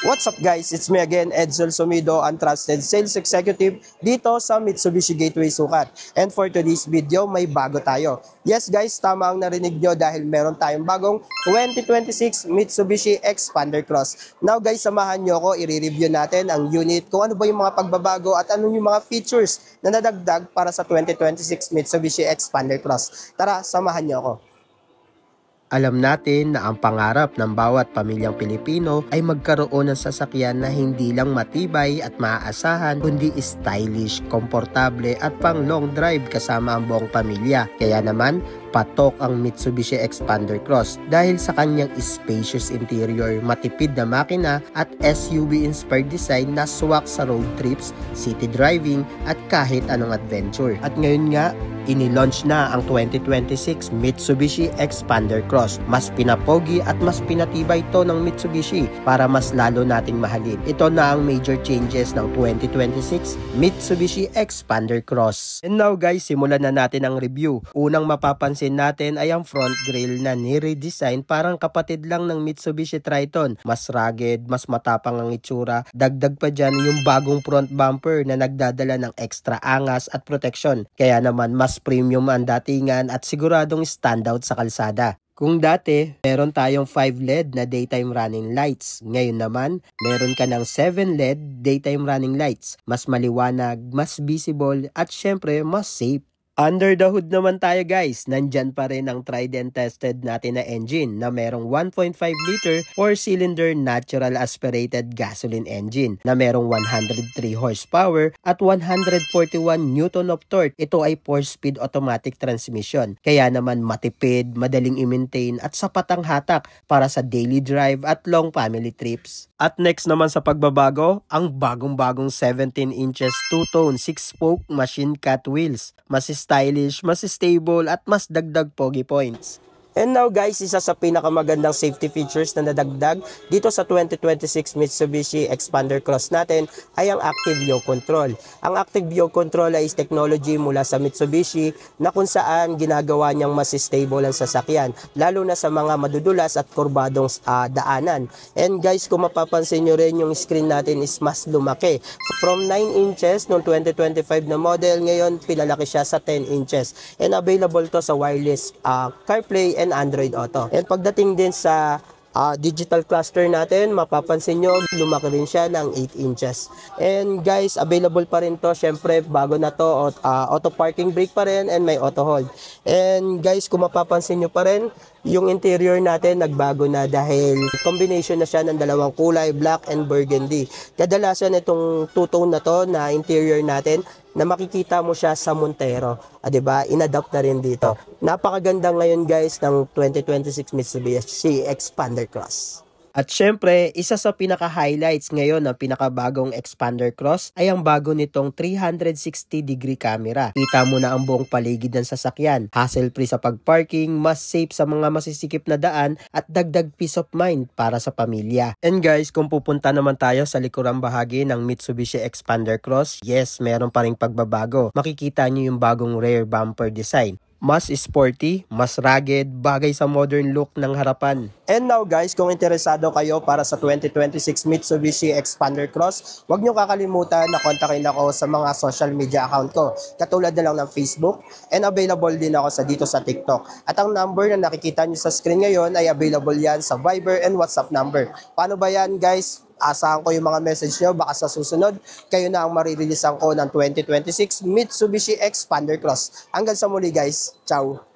What's up guys? It's me again, Edsel Sumido, ang Trusted Sales Executive dito sa Mitsubishi Gateway Sukat. And for today's video, may bago tayo. Yes guys, tama ang narinig nyo dahil meron tayong bagong 2026 Mitsubishi Xpander Cross. Now guys, samahan nyo ako, i-review natin ang unit, kung ano ba yung mga pagbabago at ano yung mga features na nadagdag para sa 2026 Mitsubishi Xpander Cross. Tara, samahan nyo ako. Alam natin na ang pangarap ng bawat pamilyang Pilipino ay magkaroon ng sasakyan na hindi lang matibay at maaasahan kundi stylish, komportable at pang long drive kasama ang buong pamilya. Kaya naman, patok ang Mitsubishi Xpander Cross dahil sa kanyang spacious interior, matipid na makina at SUV-inspired design na swak sa road trips, city driving at kahit anong adventure. At ngayon nga, ini-launch na ang 2026 Mitsubishi Xpander Cross. Mas pinapogi at mas pinatibay ito ng Mitsubishi para mas lalo nating mahalin. Ito na ang major changes ng 2026 Mitsubishi Xpander Cross. And now guys, simulan na natin ang review. Unang mapapansin natin ay ang front grille na ni-redesign, parang kapatid lang ng Mitsubishi Triton. Mas rugged, mas matapang ang itsura. Dagdag pa dyan yung bagong front bumper na nagdadala ng extra angas at protection. Kaya naman mas premium ang datingan at siguradong standout sa kalsada. Kung dati, meron tayong 5 LED na daytime running lights. Ngayon naman, meron ka ng 7 LED daytime running lights. Mas maliwanag, mas visible at syempre mas safe. Under the hood naman tayo guys, nandyan pa rin ang tried and tested natin na engine na merong 1.5 liter 4-cylinder natural aspirated gasoline engine na merong 103 horsepower at 141 Newton of torque. Ito ay 4-speed automatic transmission, kaya naman matipid, madaling i-maintain at sapat ang hatak para sa daily drive at long family trips. At next naman sa pagbabago, ang bagong-bagong 17 inches 2-tone 6-spoke machine cut wheels. Mas stylish, mas stable at mas dagdag pogi points. And now guys, isa sa pinakamagandang safety features na nadagdag dito sa 2026 Mitsubishi Xpander Cross natin ay ang Active Yaw Control. Ang Active Yaw Control ay technology mula sa Mitsubishi na kung saan ginagawa niyang mas stable ang sasakyan, lalo na sa mga madudulas at kurbadong daanan. And guys, kung mapapansin nyo rin, yung screen natin is mas lumaki. From 9 inches noong 2025 na model, ngayon pinalaki siya sa 10 inches. And available to sa wireless CarPlay and Android Auto. And pagdating din sa digital cluster natin, mapapansin nyo, lumaki rin siya ng 8 inches. And guys, available pa rin to, syempre bago na to, auto parking brake pa rin and may auto hold. And guys, kung mapapansin nyo pa rin, yung interior natin nagbago na dahil combination na siya ng dalawang kulay, black and burgundy. Kadalasan itong two-tone na to na interior natin, na makikita mo siya sa Montero. Diba? Inadapt na rin dito. Napakaganda ngayon guys ng 2026 Mitsubishi Xpander Cross. At syempre, isa sa pinaka-highlights ngayon ng pinakabagong Xpander Cross ay ang bago nitong 360-degree camera. Kita mo na ang buong paligid ng sasakyan. Hassle-free sa pag-parking, mas safe sa mga masisikip na daan at dagdag peace of mind para sa pamilya. And guys, kung pupunta naman tayo sa likurang bahagi ng Mitsubishi Xpander Cross, yes, meron pa ring pagbabago. Makikita nyo yung bagong rear bumper design. Mas sporty, mas rugged, bagay sa modern look ng harapan. And now guys, kung interesado kayo para sa 2026 Mitsubishi Xpander Cross, huwag nyo kakalimutan na kontakin ako sa mga social media account ko. Katulad na lang ng Facebook, and available din ako dito sa TikTok. At ang number na nakikita nyo sa screen ngayon ay available yan sa Viber and WhatsApp number. Paano ba yan guys? Asahan ko yung mga message nyo, baka sa susunod, kayo na ang marireleasean ko ng 2026 Mitsubishi Xpander Cross. Hanggang sa muli guys, ciao!